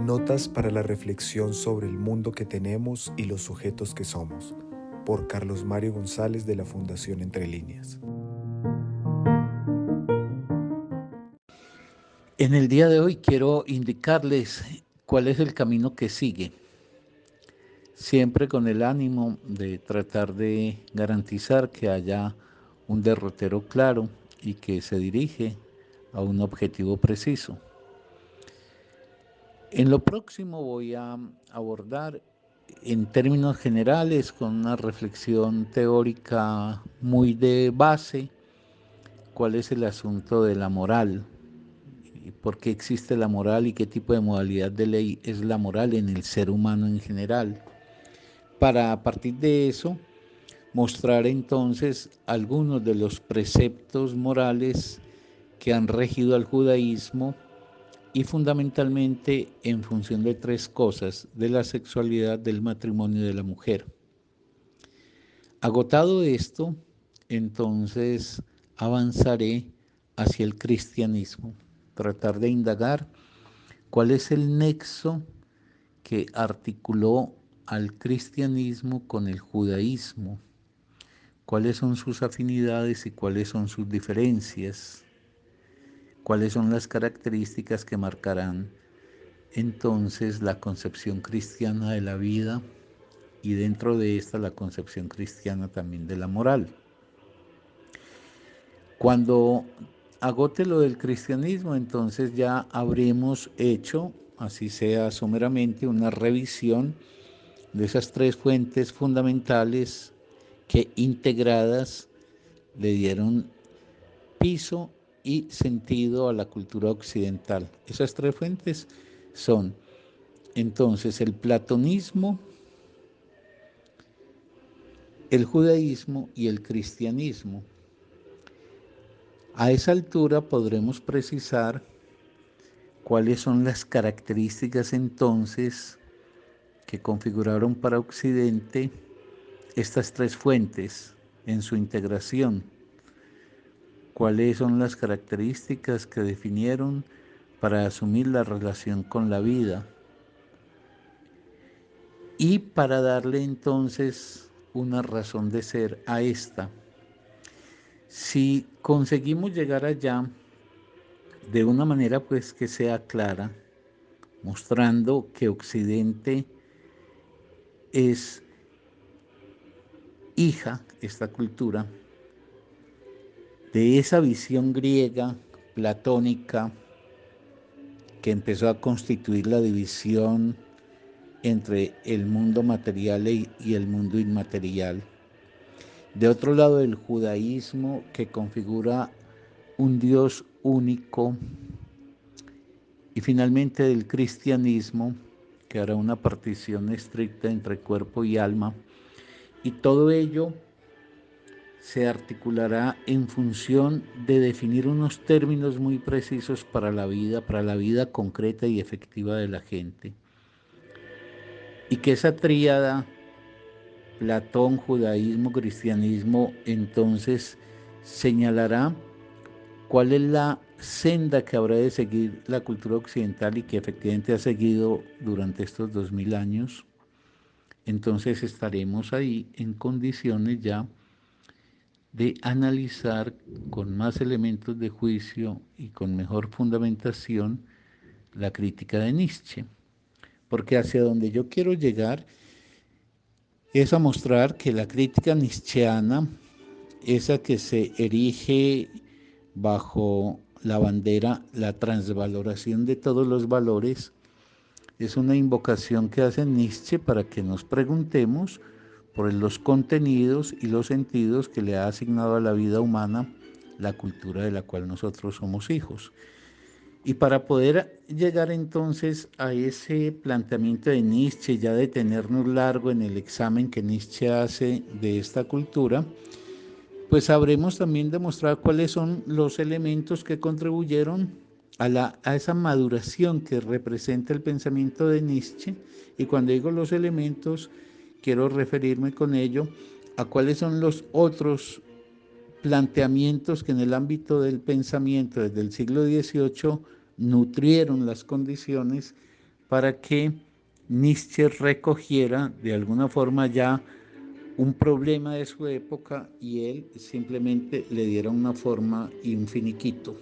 Notas para la reflexión sobre el mundo que tenemos y los sujetos que somos, por Carlos Mario González de la Fundación Entre Líneas. En el día de hoy quiero indicarles cuál es el camino que sigue, siempre con el ánimo de tratar de garantizar que haya un derrotero claro y que se dirige a un objetivo preciso. En lo próximo voy a abordar en términos generales, con una reflexión teórica muy de base, cuál es el asunto de la moral, y por qué existe la moral y qué tipo de modalidad de ley es la moral en el ser humano en general. Para a partir de eso mostrar entonces algunos de los preceptos morales que han regido al judaísmo y fundamentalmente en función de tres cosas: de la sexualidad, del matrimonio y de la mujer. Agotado esto, entonces avanzaré hacia el cristianismo, tratar de indagar cuál es el nexo que articuló al cristianismo con el judaísmo, cuáles son sus afinidades y cuáles son sus diferencias, cuáles son las características que marcarán entonces la concepción cristiana de la vida y dentro de esta la concepción cristiana también de la moral. Cuando agote lo del cristianismo, entonces ya habremos hecho, así sea someramente, una revisión de esas tres fuentes fundamentales que integradas le dieron piso y sentido a la cultura occidental. Esas tres fuentes son entonces el platonismo, el judaísmo y el cristianismo. A esa altura podremos precisar cuáles son las características entonces que configuraron para Occidente estas tres fuentes en su integración. ¿Cuáles son las características que definieron para asumir la relación con la vida? Y para darle entonces una razón de ser a esta. Si conseguimos llegar allá de una manera pues que sea clara, mostrando que Occidente es hija, esta cultura, de esa visión griega, platónica, que empezó a constituir la división entre el mundo material y el mundo inmaterial. De otro lado, el judaísmo, que configura un Dios único. Y finalmente del cristianismo, que hará una partición estricta entre cuerpo y alma. Y todo ello se articulará en función de definir unos términos muy precisos para la vida concreta y efectiva de la gente. Y que esa tríada, Platón, judaísmo, cristianismo, entonces señalará cuál es la senda que habrá de seguir la cultura occidental y que efectivamente ha seguido durante estos 2000 años. Entonces estaremos ahí en condiciones ya de analizar con más elementos de juicio y con mejor fundamentación la crítica de Nietzsche. Porque hacia donde yo quiero llegar es a mostrar que la crítica nietzscheana, esa que se erige bajo la bandera la transvaloración de todos los valores, es una invocación que hace Nietzsche para que nos preguntemos por los contenidos y los sentidos que le ha asignado a la vida humana la cultura de la cual nosotros somos hijos. Y para poder llegar entonces a ese planteamiento de Nietzsche, ya detenernos largo en el examen que Nietzsche hace de esta cultura, pues sabremos también demostrar cuáles son los elementos que contribuyeron a esa maduración que representa el pensamiento de Nietzsche. Y cuando digo los elementos, quiero referirme con ello a cuáles son los otros planteamientos que en el ámbito del pensamiento desde el siglo XVIII nutrieron las condiciones para que Nietzsche recogiera de alguna forma ya un problema de su época y él simplemente le diera una forma y un finiquito.